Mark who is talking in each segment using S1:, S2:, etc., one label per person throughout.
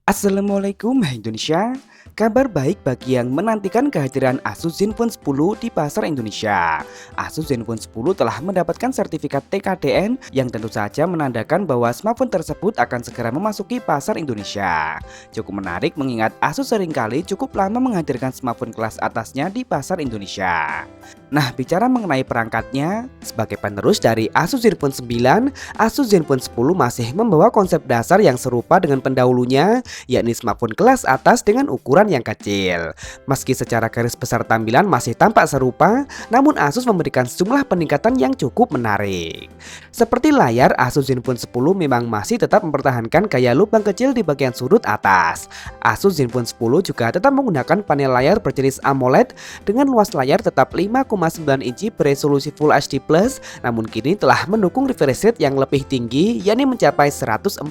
S1: Assalamualaikum Indonesia. Kabar baik bagi yang menantikan kehadiran Asus Zenfone 10 di pasar Indonesia. Asus Zenfone 10 telah mendapatkan sertifikat TKDN yang tentu saja menandakan bahwa smartphone tersebut akan segera memasuki pasar Indonesia. Cukup menarik mengingat Asus seringkali cukup lama menghadirkan smartphone kelas atasnya di pasar Indonesia. Nah, bicara mengenai perangkatnya, sebagai penerus dari Asus Zenfone 9, Asus Zenfone 10 masih membawa konsep dasar yang serupa dengan pendahulunya, yakni smartphone kelas atas dengan ukuran yang kecil. Meski secara garis besar tampilan masih tampak serupa, namun Asus memberikan sejumlah peningkatan yang cukup menarik. Seperti layar, Asus Zenfone 10 memang masih tetap mempertahankan gaya lubang kecil di bagian sudut atas. Asus Zenfone 10 juga tetap menggunakan panel layar berjenis AMOLED dengan luas layar tetap 5,9 inci beresolusi Full HD+, namun kini telah mendukung refresh rate yang lebih tinggi, yakni mencapai 144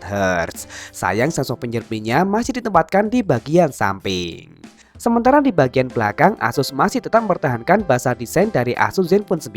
S1: Hz. Sayang sensor fingerprintnya masih ditempatkan di bagian samping. Sementara di bagian belakang, Asus masih tetap mempertahankan basa desain dari Asus Zenfone 9.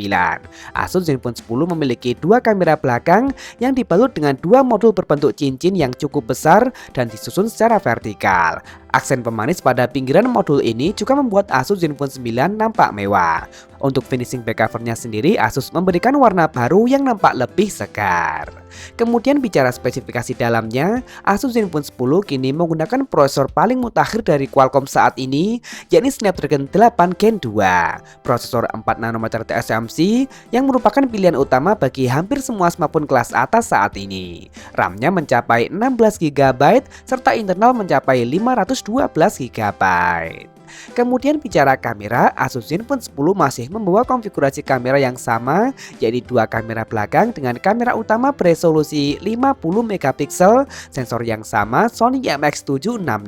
S1: Asus Zenfone 10 memiliki dua kamera belakang yang dibalut dengan dua modul berbentuk cincin yang cukup besar dan disusun secara vertikal. Aksen pemanis pada pinggiran modul ini juga membuat Asus Zenfone 9 nampak mewah. Untuk finishing back covernya sendiri, Asus memberikan warna baru yang nampak lebih segar. Kemudian bicara spesifikasi dalamnya, Asus Zenfone 10 kini menggunakan prosesor paling mutakhir dari Qualcomm saat ini, yakni Snapdragon 8 Gen 2. Prosesor 4 nanometer TSMC yang merupakan pilihan utama bagi hampir semua smartphone kelas atas saat ini. RAM-nya mencapai 16 GB serta internal mencapai 512 GB. Kemudian bicara kamera, Asus Zenfone 10 masih membawa konfigurasi kamera yang sama, yaitu dua kamera belakang dengan kamera utama beresolusi 50 megapiksel, sensor yang sama Sony IMX766,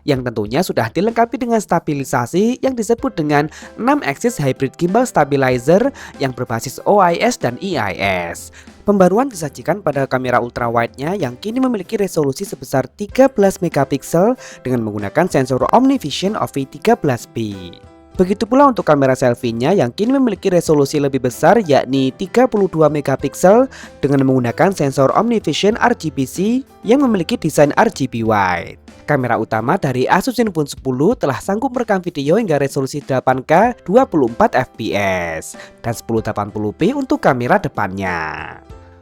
S1: yang tentunya sudah dilengkapi dengan stabilisasi yang disebut dengan 6-axis hybrid gimbal stabilizer yang berbasis OIS dan EIS. Pembaruan disajikan pada kamera ultrawide-nya yang kini memiliki resolusi sebesar 13 megapiksel dengan menggunakan sensor OmniVision OV13P. Begitu pula untuk kamera selfie-nya yang kini memiliki resolusi lebih besar, yakni 32 megapiksel dengan menggunakan sensor OmniVision RGB-C yang memiliki desain RGB wide. Kamera utama dari Asus Zenfone 10 telah sanggup merekam video hingga resolusi 8K 24 fps dan 1080p untuk kamera depannya.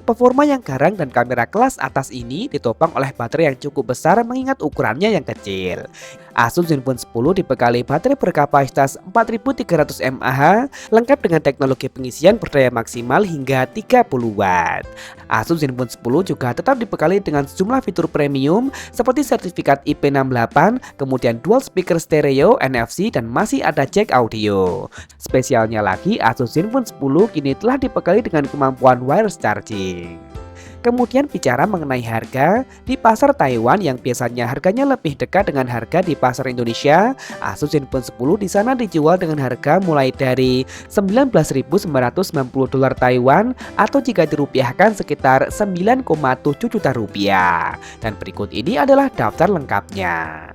S1: Performa yang garang dan kamera kelas atas ini ditopang oleh baterai yang cukup besar mengingat ukurannya yang kecil. Asus Zenfone 10 dibekali baterai berkapasitas 4300 mAh lengkap dengan teknologi pengisian berdaya maksimal hingga 30 Watt. Asus Zenfone 10 juga tetap dibekali dengan sejumlah fitur premium seperti sertifikat IP68, kemudian dual speaker stereo, NFC, dan masih ada jack audio. Spesialnya lagi, Asus Zenfone 10 kini telah dibekali dengan kemampuan wireless charging. Kemudian bicara mengenai harga, di pasar Taiwan yang biasanya harganya lebih dekat dengan harga di pasar Indonesia, Asus Zenfone 10 di sana dijual dengan harga mulai dari $19.990 Taiwan atau jika dirupiahkan sekitar 9,7 juta rupiah. Dan berikut ini adalah daftar lengkapnya.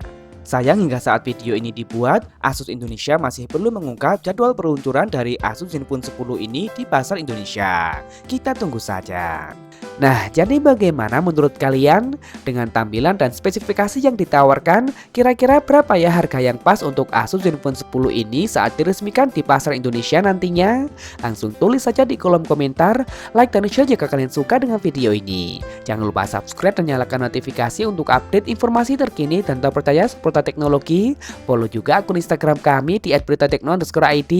S1: Sayang hingga saat video ini dibuat, Asus Indonesia masih belum mengungkap jadwal peluncuran dari Asus Zenfone 10 ini di pasar Indonesia. Kita tunggu saja. Nah, jadi bagaimana menurut kalian? Dengan tampilan dan spesifikasi yang ditawarkan, kira-kira berapa ya harga yang pas untuk Asus Zenfone 10 ini saat diresmikan di pasar Indonesia nantinya? Langsung tulis saja di kolom komentar, like dan share jika kalian suka dengan video ini. Jangan lupa subscribe dan nyalakan notifikasi untuk update informasi terkini dan terpercaya seputar teknologi. Follow juga akun Instagram kami di @beritatekno_id.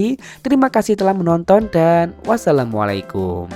S1: Terima kasih telah menonton dan wassalamualaikum.